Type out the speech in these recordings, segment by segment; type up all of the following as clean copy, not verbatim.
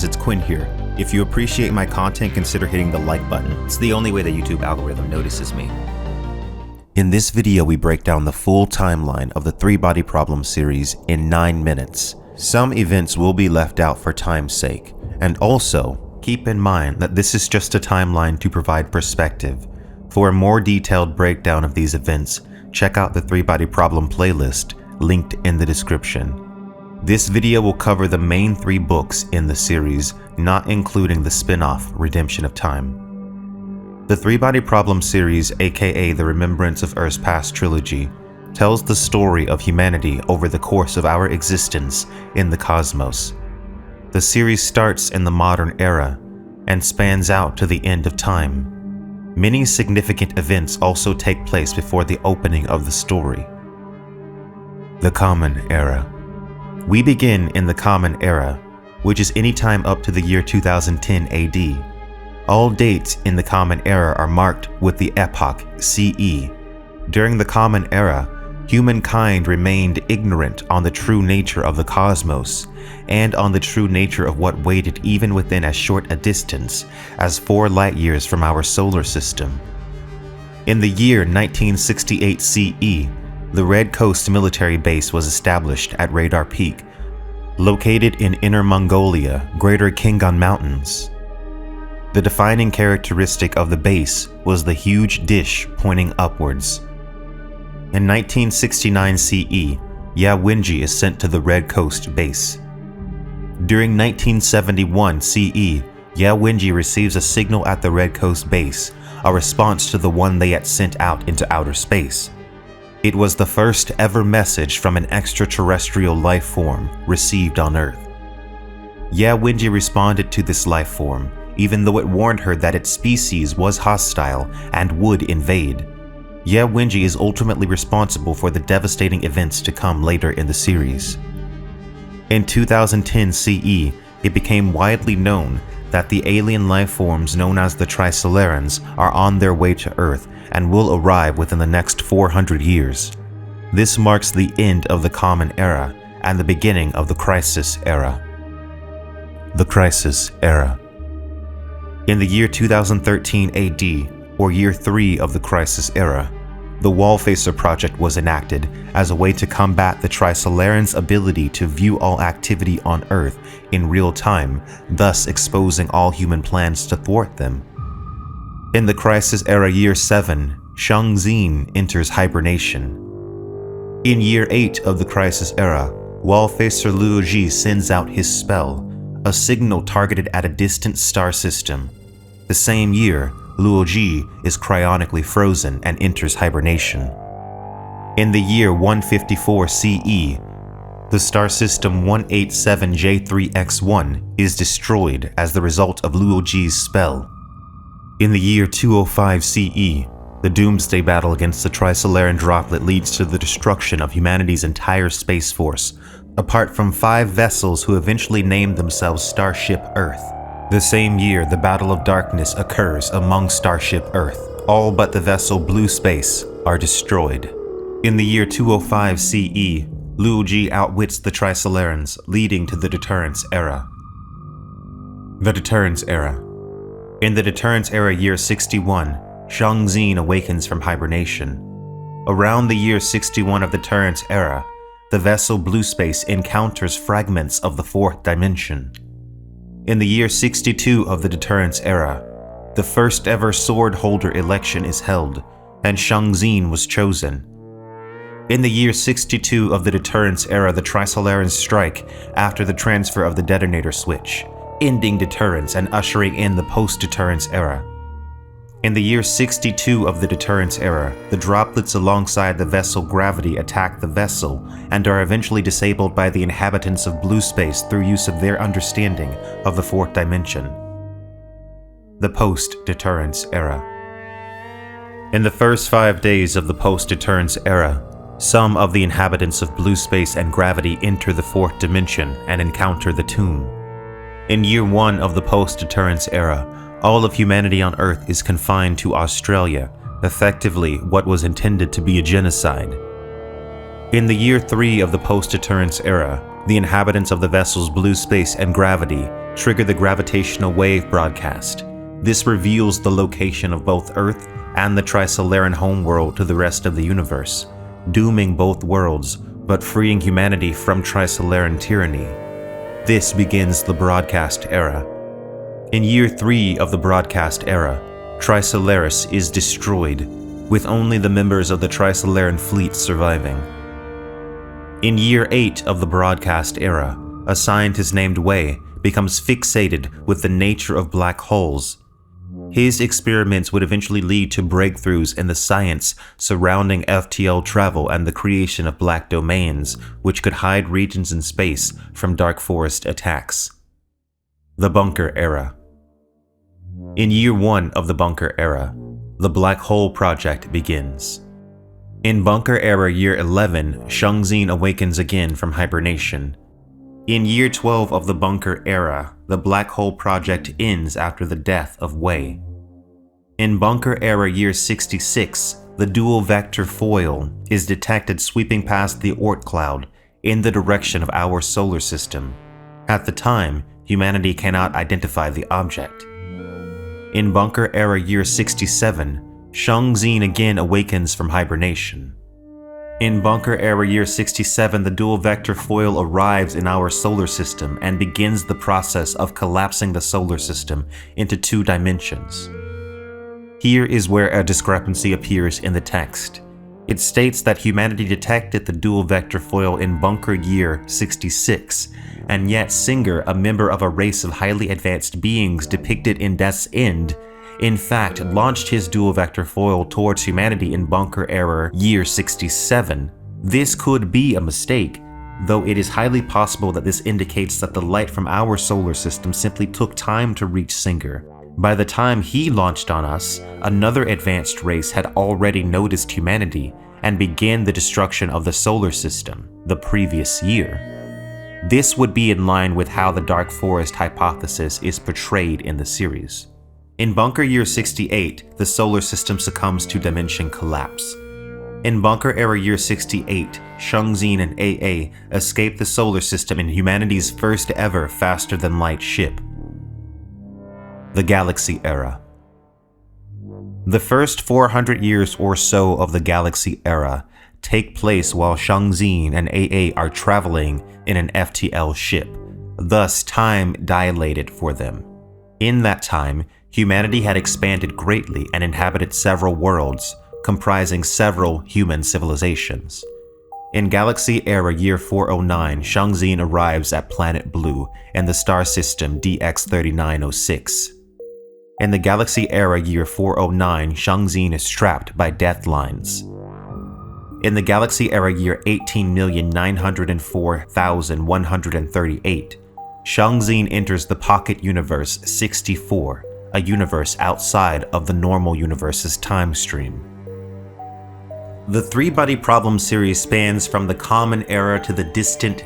guys, it's Quinn here. If you appreciate my content, consider hitting the like button. It's the only way the YouTube algorithm notices me. In this video, we break down the full timeline of the 3-Body Problem series in 9 minutes. Some events will be left out for time's sake, and also, keep in mind that this is just a timeline to provide perspective. For a more detailed breakdown of these events, check out the 3-Body Problem playlist, linked in the description. This video will cover the main 3 books in the series, not including the spin-off Redemption of Time. The 3-Body Problem series, aka the Remembrance of Earth's Past trilogy, tells the story of humanity over the course of our existence in the cosmos. The series starts in the modern era and spans out to the end of time. Many significant events also take place before the opening of the story. The Common Era. We begin in the Common Era, which is any time up to the year 2010 AD. All dates in the Common Era are marked with the epoch CE. During the Common Era, humankind remained ignorant on the true nature of the cosmos and on the true nature of what waited even within as short a distance as 4 light-years from our solar system. In the year 1968 CE, the Red Coast military base was established at Radar Peak, located in Inner Mongolia, Greater Khingan Mountains. The defining characteristic of the base was the huge dish pointing upwards. In 1969 CE, Yawinji is sent to the Red Coast base. During 1971 CE, Yawinji receives a signal at the Red Coast base, a response to the one they had sent out into outer space. It was the first ever message from an extraterrestrial life form received on Earth. Yawinji responded to this life form, even though it warned her that its species was hostile and would invade. Yawinji is ultimately responsible for the devastating events to come later in the series. In 2010 CE, it became widely known that the alien life forms known as the Trisolarans are on their way to Earth and will arrive within the next 400 years. This marks the end of the Common Era and the beginning of the Crisis Era. The Crisis Era. In the year 2013 AD, or year 3 of the Crisis Era, the Wallfacer Project was enacted as a way to combat the Trisolarans' ability to view all activity on Earth in real time, thus exposing all human plans to thwart them. In the Crisis Era Year 7, Shang Xin enters hibernation. In Year 8 of the Crisis Era, Wallfacer Luo Ji sends out his spell, a signal targeted at a distant star system. The same year, Luo Ji is cryonically frozen and enters hibernation. In the year 154 CE, the star system 187J3X1 is destroyed as the result of Luo Ji's spell. In the year 205 CE, the Doomsday Battle against the Trisolaran droplet leads to the destruction of humanity's entire space force, apart from 5 vessels who eventually named themselves Starship Earth. The same year, the Battle of Darkness occurs among Starship Earth. All but the vessel Blue Space are destroyed. In the year 205 CE, Luo Ji outwits the Trisolarans, leading to the Deterrence Era. The Deterrence Era. In the Deterrence Era Year 61, Shang Xin awakens from hibernation. Around the year 61 of the Deterrence Era, the vessel Blue Space encounters fragments of the 4th dimension. In the year 62 of the Deterrence Era, the first ever sword holder election is held, and Shang Xin was chosen. In the year 62 of the Deterrence Era, the Trisolarans strike after the transfer of the detonator switch, ending deterrence and ushering in the Post Deterrent Era. In the year 62 of the Deterrence Era, the droplets alongside the vessel Gravity attack the vessel and are eventually disabled by the inhabitants of Blue Space through use of their understanding of the 4th dimension. The Post Deterrence Era. In the first 5 days of the Post Deterrence Era, some of the inhabitants of Blue Space and Gravity enter the 4th dimension and encounter the Tomb. In year 1 of the Post Deterrence Era, all of humanity on Earth is confined to Australia, effectively what was intended to be a genocide. In the year 3 of the Post Deterrence Era, the inhabitants of the vessels Blue Space and Gravity Trigger the gravitational wave broadcast. This reveals the location of both Earth and the Trisolaran homeworld to the rest of the universe, dooming both worlds, but freeing humanity from Trisolaran tyranny. This begins the broadcast era. In year 3 of the broadcast era, Trisolaris is destroyed, with only the members of the Trisolaran fleet surviving. In year 8 of the broadcast era, a scientist named Wei becomes fixated with the nature of black holes. His experiments would eventually lead to breakthroughs in the science surrounding FTL travel and the creation of black domains, which could hide regions in space from dark forest attacks. The Bunker Era. In year 1 of the Bunker Era, the Black Hole Project begins. In Bunker Era year 11, Shang-Xin awakens again from hibernation. In year 12 of the Bunker Era, the Black Hole Project ends after the death of Wei. In Bunker Era year 66, the dual vector foil is detected sweeping past the Oort cloud in the direction of our solar system. At the time, humanity cannot identify the object. In Bunker Era year 67, Shang-Xin again awakens from hibernation. In Bunker Era year 67, the dual vector foil arrives in our solar system and begins the process of collapsing the solar system into 2 dimensions. Here is where a discrepancy appears in the text. It states that humanity detected the dual vector foil in Bunker year 66, and yet Singer, a member of a race of highly advanced beings depicted in Death's End, in fact launched his dual vector foil towards humanity in Bunker Era year 67. This could be a mistake, though it is highly possible that this indicates that the light from our solar system simply took time to reach Singer. By the time he launched on us, another advanced race had already noticed humanity and began the destruction of the solar system the previous year. This would be in line with how the Dark Forest hypothesis is portrayed in the series. In Bunker year 68, the solar system succumbs to dimension collapse. In Bunker Era year 68, Shang-Xin and AA escape the solar system in humanity's first ever faster-than-light ship. The Galaxy Era. The first 400 years or so of the Galaxy Era take place while Shang-Xin and AA are traveling in an FTL ship, thus time dilated for them. In that time, humanity had expanded greatly and inhabited several worlds, comprising several human civilizations. In Galaxy Era year 409, Shang-Xin arrives at Planet Blue in the star system DX3906. In the Galaxy Era year 409, Shang-Xin is trapped by death lines. In the Galaxy Era year 18,904,138, Shang-Xin enters the Pocket Universe 64, a universe outside of the normal universe's time stream. The Three-Body Problem series spans from the Common Era to the distant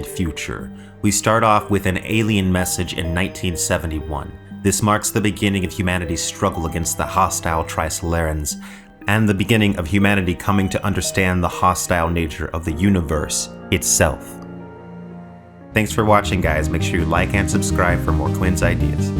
future. We start off with an alien message in 1971. This marks the beginning of humanity's struggle against the hostile Trisolarans, and the beginning of humanity coming to understand the hostile nature of the universe itself. Thanks for watching, guys. Make sure you like and subscribe for more Quinn's ideas.